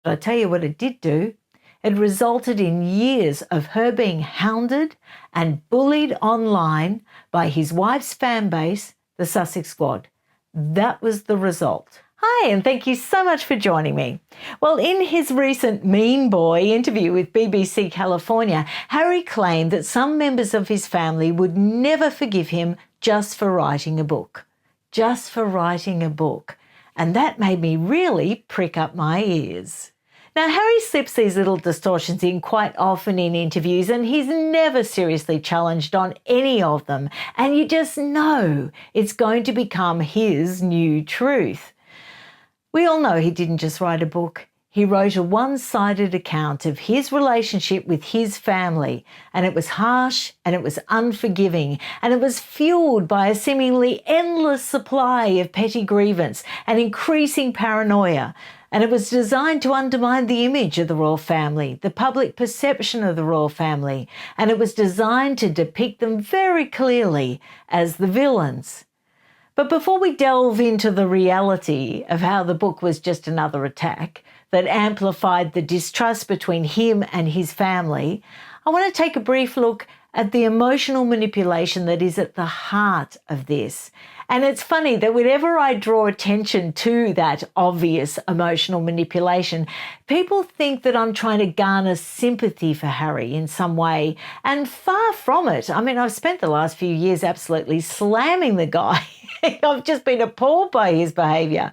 But I tell you what it did do. It resulted in years of her being hounded and bullied online by his wife's fan base, the Sussex Squad. That was the result. Hi, and thank you so much for joining me. Well, in his recent Mean Boy interview with BBC California, Harry claimed that some members of his family would never forgive him just for writing a book. Just for writing a book. And that made me really prick up my ears. Now, Harry slips these little distortions in quite often in interviews, and he's never seriously challenged on any of them. And you just know it's going to become his new truth. We all know he didn't just write a book. He wrote a one-sided account of his relationship with his family, and it was harsh and it was unforgiving, and it was fueled by a seemingly endless supply of petty grievance and increasing paranoia. And it was designed to undermine the image of the royal family, the public perception of the royal family, and it was designed to depict them very clearly as the villains. But before we delve into the reality of how the book was just another attack that amplified the distrust between him and his family, I want to take a brief look at the emotional manipulation that is at the heart of this. And it's funny that whenever I draw attention to that obvious emotional manipulation, people think that I'm trying to garner sympathy for Harry in some way, and far from it. I mean, I've spent the last few years absolutely slamming the guy. I've just been appalled by his behaviour.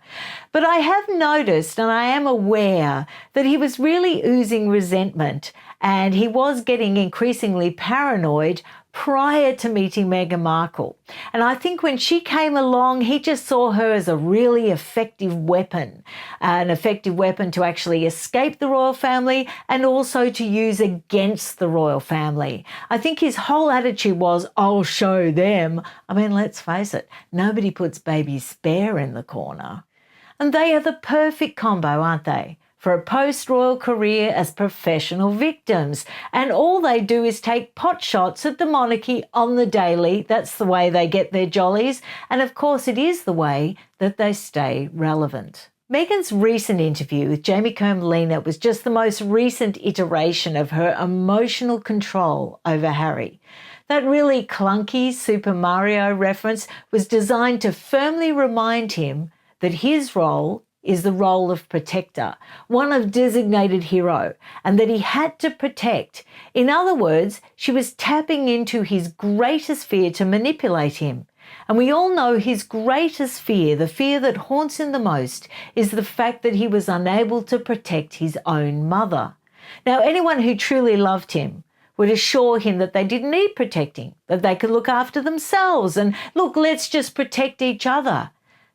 But I have noticed, and I am aware, that he was really oozing resentment, and he was getting increasingly paranoid prior to meeting Meghan Markle. And I think when she came along, he just saw her as a really effective weapon, an effective weapon to actually escape the royal family and also to use against the royal family. I think his whole attitude was, I'll show them. I mean, let's face it, nobody puts baby Spare in the corner. And they are the perfect combo, aren't they? For a post-royal career as professional victims. And all they do is take pot shots at the monarchy on the daily. That's the way they get their jollies. And of course, it is the way that they stay relevant. Meghan's recent interview with Jamie Kerr-Molina was just the most recent iteration of her emotional control over Harry. That really clunky Super Mario reference was designed to firmly remind him that his role is the role of protector, one of designated hero, and that he had to protect. In other words, she was tapping into his greatest fear to manipulate him. And we all know his greatest fear, the fear that haunts him the most, is the fact that he was unable to protect his own mother. Now, anyone who truly loved him would assure him that they didn't need protecting, that they could look after themselves, and look, let's just protect each other.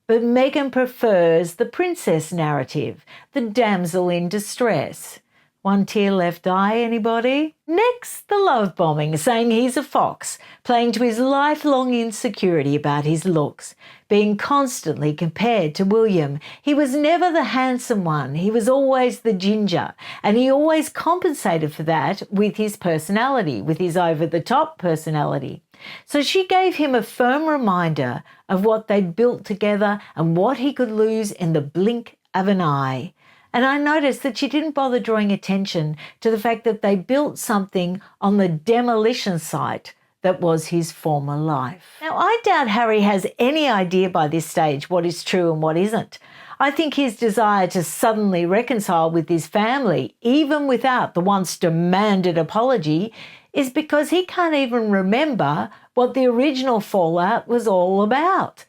But Meghan prefers the princess narrative, the damsel in distress. One tear left eye, anybody? Next, the love bombing, saying he's a fox, playing to his lifelong insecurity about his looks, being constantly compared to William. He was never the handsome one, he was always the ginger, and he always compensated for that with his personality, with his over-the-top personality. So she gave him a firm reminder of what they'd built together and what he could lose in the blink of an eye. And I noticed that she didn't bother drawing attention to the fact that they built something on the demolition site that was his former life. Now, I doubt Harry has any idea by this stage what is true and what isn't. I think his desire to suddenly reconcile with his family, even without the once demanded apology, is because he can't even remember what the original fallout was all about.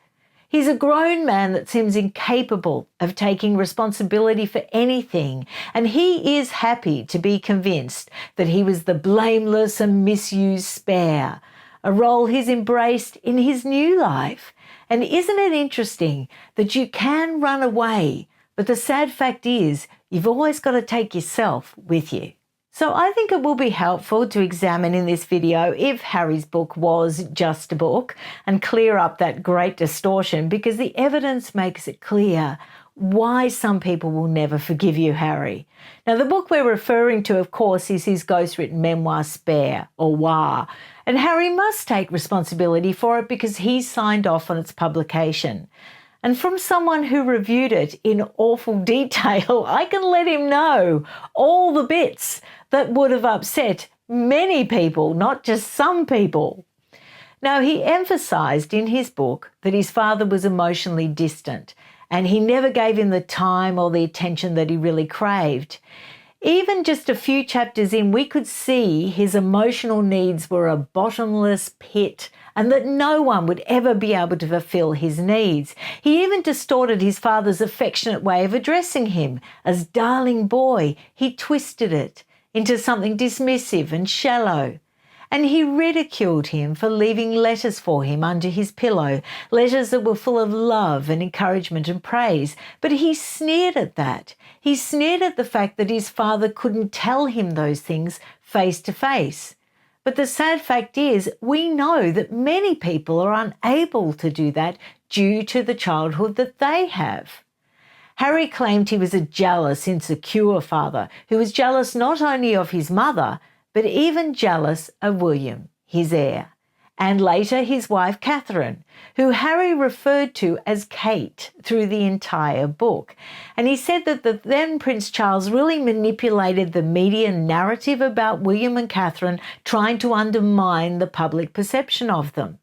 He's a grown man that seems incapable of taking responsibility for anything, and he is happy to be convinced that he was the blameless and misused Spare, a role he's embraced in his new life. And isn't it interesting that you can run away, but the sad fact is you've always got to take yourself with you. So I think it will be helpful to examine in this video if Harry's book was just a book and clear up that great distortion, because the evidence makes it clear why some people will never forgive you, Harry. Now, the book we're referring to, of course, is his ghostwritten memoir, Spare, or War, and Harry must take responsibility for it because he signed off on its publication. And from someone who reviewed it in awful detail, I can let him know all the bits that would have upset many people, not just some people. Now, he emphasised in his book that his father was emotionally distant and he never gave him the time or the attention that he really craved. Even just a few chapters in, we could see his emotional needs were a bottomless pit and that no one would ever be able to fulfill his needs. He even distorted his father's affectionate way of addressing him as darling boy. He twisted it into something dismissive and shallow. And he ridiculed him for leaving letters for him under his pillow, letters that were full of love and encouragement and praise. But he sneered at that. He sneered at the fact that his father couldn't tell him those things face to face. But the sad fact is, we know that many people are unable to do that due to the childhood that they have. Harry claimed he was a jealous, insecure father who was jealous not only of his mother, but even jealous of William, his heir, and later his wife Catherine, who Harry referred to as Kate through the entire book. And he said that the then Prince Charles really manipulated the media narrative about William and Catherine, trying to undermine the public perception of them.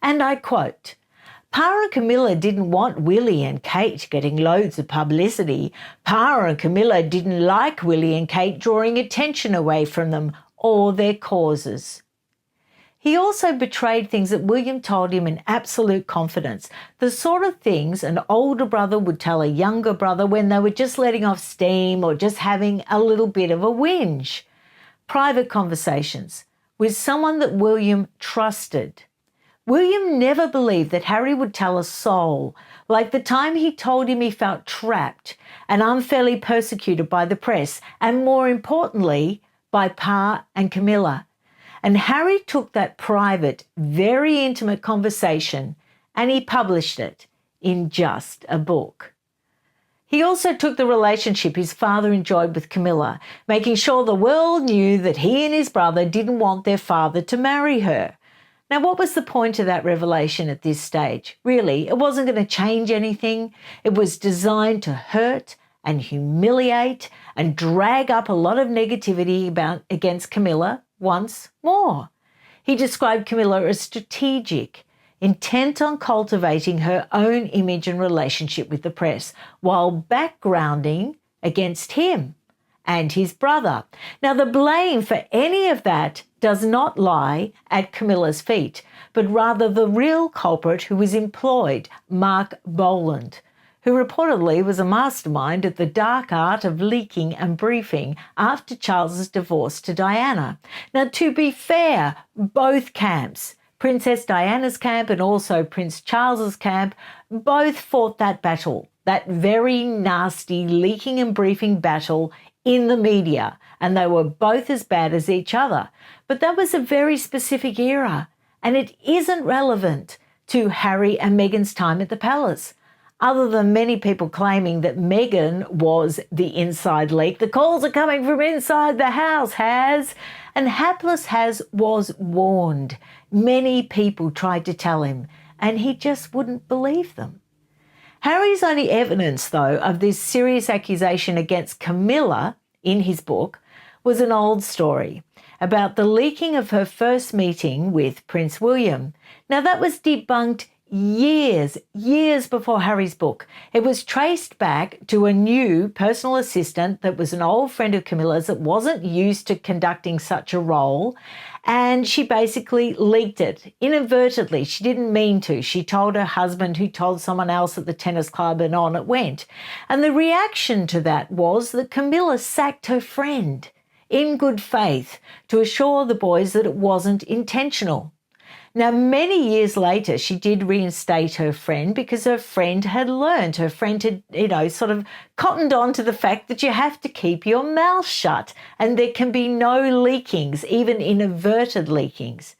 And I quote, Pa and Camilla didn't want Willie and Kate getting loads of publicity. Pa and Camilla didn't like Willie and Kate drawing attention away from them or their causes. He also betrayed things that William told him in absolute confidence, the sort of things an older brother would tell a younger brother when they were just letting off steam or just having a little bit of a whinge. Private conversations with someone that William trusted. William never believed that Harry would tell a soul, like the time he told him he felt trapped and unfairly persecuted by the press, and more importantly, by Pa and Camilla. And Harry took that private, very intimate conversation and he published it in just a book. He also took the relationship his father enjoyed with Camilla, making sure the world knew that he and his brother didn't want their father to marry her. Now, what was the point of that revelation at this stage? Really, it wasn't going to change anything. It was designed to hurt and humiliate and drag up a lot of negativity against Camilla once more. He described Camilla as strategic, intent on cultivating her own image and relationship with the press, while backgrounding against him and his brother. Now, the blame for any of that does not lie at Camilla's feet, but rather the real culprit who was employed, Mark Boland, who reportedly was a mastermind at the dark art of leaking and briefing after Charles's divorce to Diana. Now, to be fair, both camps, Princess Diana's camp and also Prince Charles's camp, both fought that battle, that very nasty leaking and briefing battle in the media, and they were both as bad as each other. But that was a very specific era, and it isn't relevant to Harry and Meghan's time at the palace. Other than many people claiming that Meghan was the inside leak, the calls are coming from inside the house, and hapless Has was warned. Many people tried to tell him, and he just wouldn't believe them. Harry's only evidence, though, of this serious accusation against Camilla in his book was an old story about the leaking of her first meeting with Prince William. Now, that was debunked years before Harry's book. It was traced back to a new personal assistant that was an old friend of Camilla's that wasn't used to conducting such a role, and she basically leaked it inadvertently. She didn't mean to. She told her husband, who told someone else at the tennis club, and on it went. And the reaction to that was that Camilla sacked her friend in good faith to assure the boys that it wasn't intentional. Now, many years later, she did reinstate her friend because her friend had learned. Her friend had, sort of cottoned on to the fact that you have to keep your mouth shut and there can be no leakings, even inadvertent leakings.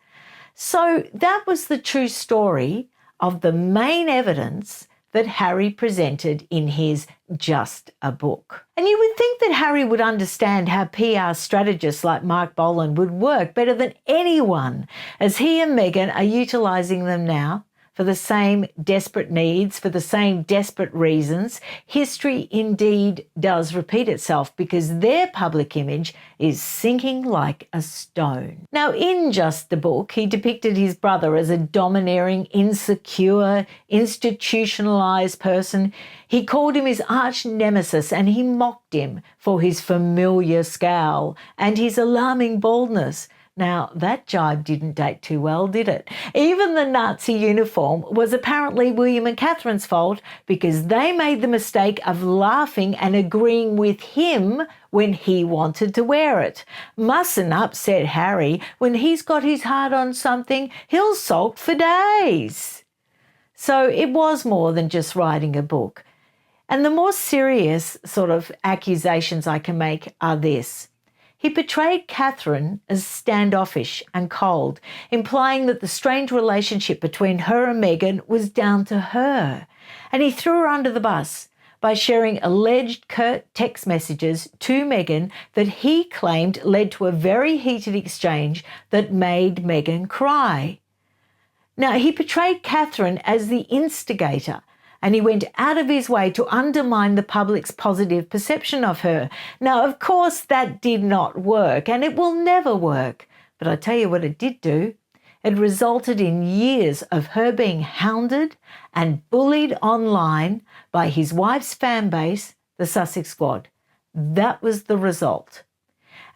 So that was the true story of the main evidence that Harry presented in his Just a Book. And you would think that Harry would understand how PR strategists like Mark Boland would work better than anyone, as he and Meghan are utilising them now for the same desperate needs, for the same desperate reasons, history indeed does repeat itself because their public image is sinking like a stone. Now, in Just a Book, he depicted his brother as a domineering, insecure, institutionalized person. He called him his arch nemesis and he mocked him for his familiar scowl and his alarming baldness. Now, that jibe didn't date too well, did it? Even the Nazi uniform was apparently William and Catherine's fault because they made the mistake of laughing and agreeing with him when he wanted to wear it. Mustn't upset Harry. When he's got his heart on something, he'll sulk for days. So it was more than just writing a book. And the more serious sort of accusations I can make are this. He portrayed Catherine as standoffish and cold, implying that the strange relationship between her and Meghan was down to her. And he threw her under the bus by sharing alleged curt text messages to Meghan that he claimed led to a very heated exchange that made Meghan cry. Now, he portrayed Catherine as the instigator, and he went out of his way to undermine the public's positive perception of her. Now, of course, that did not work, and it will never work. But I tell you what it did do. It resulted in years of her being hounded and bullied online by his wife's fan base, the Sussex Squad. That was the result.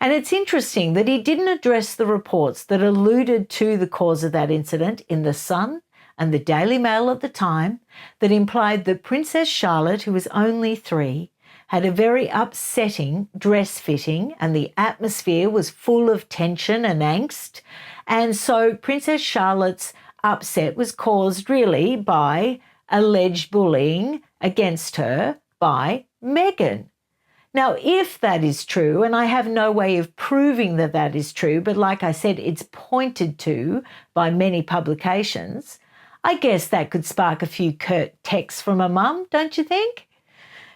And it's interesting that he didn't address the reports that alluded to the cause of that incident in The Sun and the Daily Mail at the time that implied that Princess Charlotte, who was only 3, had a very upsetting dress fitting and the atmosphere was full of tension and angst. And so Princess Charlotte's upset was caused really by alleged bullying against her by Meghan. Now, if that is true, and I have no way of proving that that is true, but like I said, it's pointed to by many publications, I guess that could spark a few curt texts from a mum, don't you think?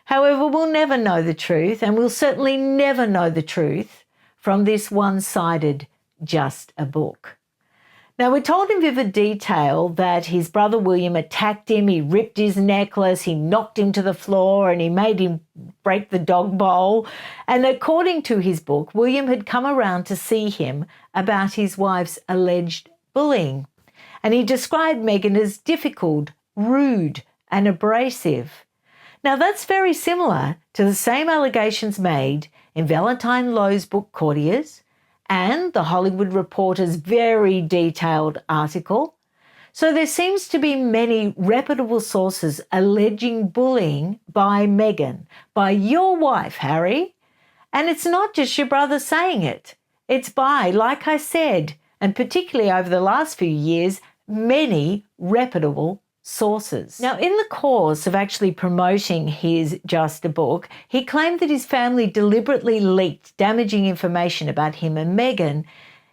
However, we'll never know the truth, and we'll certainly never know the truth from this one-sided Just a Book. Now, we're told in vivid detail that his brother William attacked him, he ripped his necklace, he knocked him to the floor, and he made him break the dog bowl. And according to his book, William had come around to see him about his wife's alleged bullying. And he described Meghan as difficult, rude, and abrasive. Now, that's very similar to the same allegations made in Valentine Lowe's book Courtiers and the Hollywood Reporter's very detailed article. So there seems to be many reputable sources alleging bullying by Meghan, by your wife, Harry. And it's not just your brother saying it. It's by, like I said, and particularly over the last few years, many reputable sources. Now, in the course of actually promoting his Just a Book, he claimed that his family deliberately leaked damaging information about him and Meghan,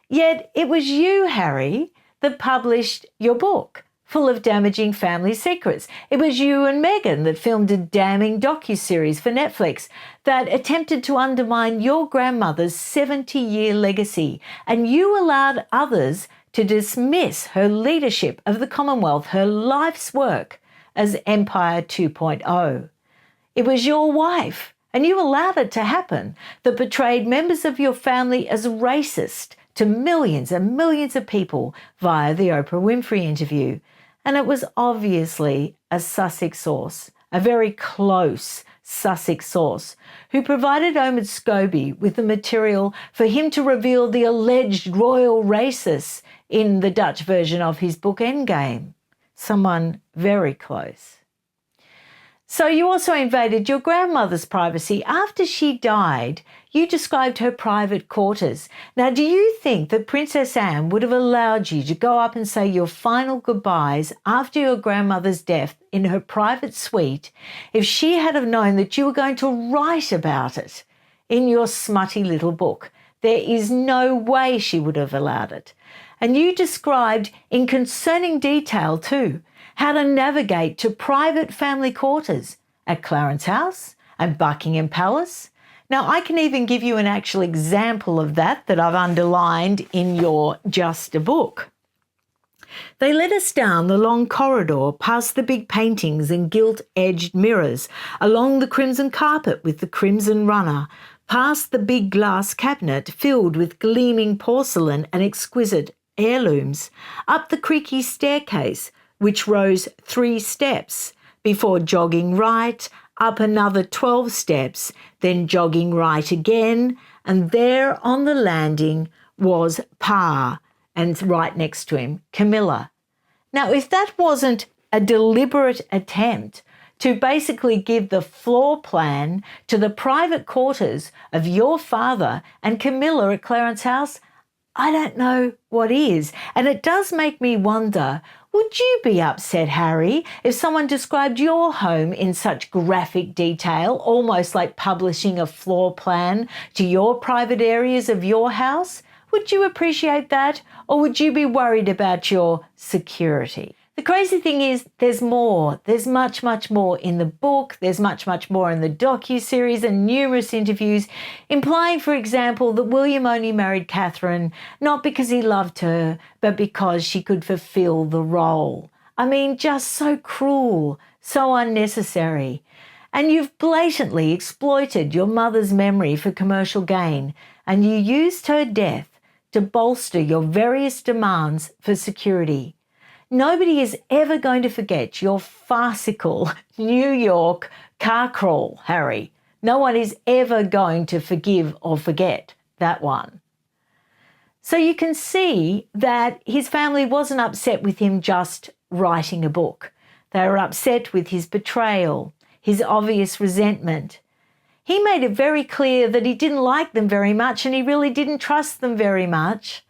yet it was you, Harry, that published your book, full of damaging family secrets. It was you and Meghan that filmed a damning docuseries for Netflix that attempted to undermine your grandmother's 70-year legacy, and you allowed others to dismiss her leadership of the Commonwealth, her life's work as Empire 2.0. It was your wife, and you allowed it to happen, that portrayed members of your family as racist to millions and millions of people via the Oprah Winfrey interview. And it was obviously a Sussex source, a very close Sussex source, who provided Omid Scobie with the material for him to reveal the alleged royal racists in the Dutch version of his book Endgame. Someone very close. So you also invaded your grandmother's privacy. After she died, you described her private quarters. Now, do you think that Princess Anne would have allowed you to go up and say your final goodbyes after your grandmother's death in her private suite if she had have known that you were going to write about it in your smutty little book? There is no way she would have allowed it. And you described in concerning detail too how to navigate to private family quarters at Clarence House and Buckingham Palace. Now, I can even give you an actual example of that I've underlined in your Just a Book. They led us down the long corridor, past the big paintings and gilt-edged mirrors, along the crimson carpet with the crimson runner, past the big glass cabinet filled with gleaming porcelain and exquisite heirlooms, up the creaky staircase, which rose 3 steps, before jogging right, up another 12 steps, then jogging right again, and there on the landing was Pa, and right next to him, Camilla. Now, if that wasn't a deliberate attempt to basically give the floor plan to the private quarters of your father and Camilla at Clarence House, I don't know what is. And it does make me wonder, would you be upset, Harry, if someone described your home in such graphic detail, almost like publishing a floor plan to your private areas of your house? Would you appreciate that? Or would you be worried about your security? The crazy thing is there's more. There's much, much more in the book. There's much, much more in the docuseries and numerous interviews implying, for example, that William only married Catherine not because he loved her, but because she could fulfill the role. I mean, just so cruel, so unnecessary. And you've blatantly exploited your mother's memory for commercial gain, and you used her death to bolster your various demands for security. Nobody is ever going to forget your farcical New York car crawl, Harry. No one is ever going to forgive or forget that one. So you can see that his family wasn't upset with him just writing a book. They were upset with his betrayal, his obvious resentment. He made it very clear that he didn't like them very much and he really didn't trust them very much.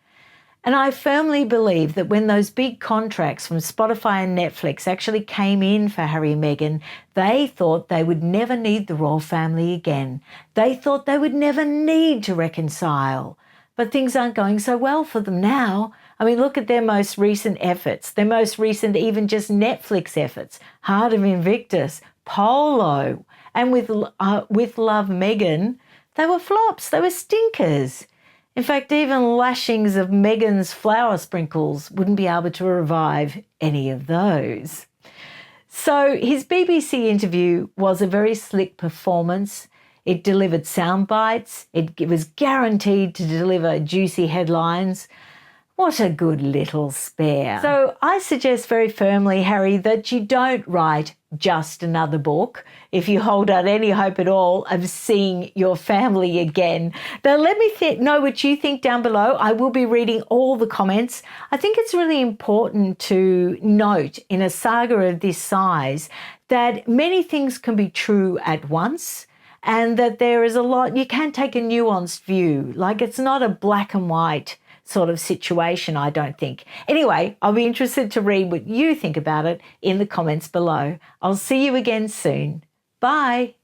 And I firmly believe that when those big contracts from Spotify and Netflix actually came in for Harry and Meghan, they thought they would never need the royal family again. They thought they would never need to reconcile. But things aren't going so well for them now. I mean, look at their most recent efforts, their most recent even just Netflix efforts, Heart of Invictus, Polo, and with Love Meghan, they were flops, they were stinkers. In fact, even lashings of Meghan's flower sprinkles wouldn't be able to revive any of those. So his BBC interview was a very slick performance. It delivered sound bites. It was guaranteed to deliver juicy headlines. What a good little spare. So I suggest very firmly, Harry, that you don't write just another book if you hold out any hope at all of seeing your family again. Now, let me know what you think down below. I will be reading all the comments. I think it's really important to note in a saga of this size that many things can be true at once, and that there is a lot, you can take a nuanced view. Like, it's not a black and white sort of situation, I don't think. Anyway, I'll be interested to read what you think about it in the comments below. I'll see you again soon. Bye.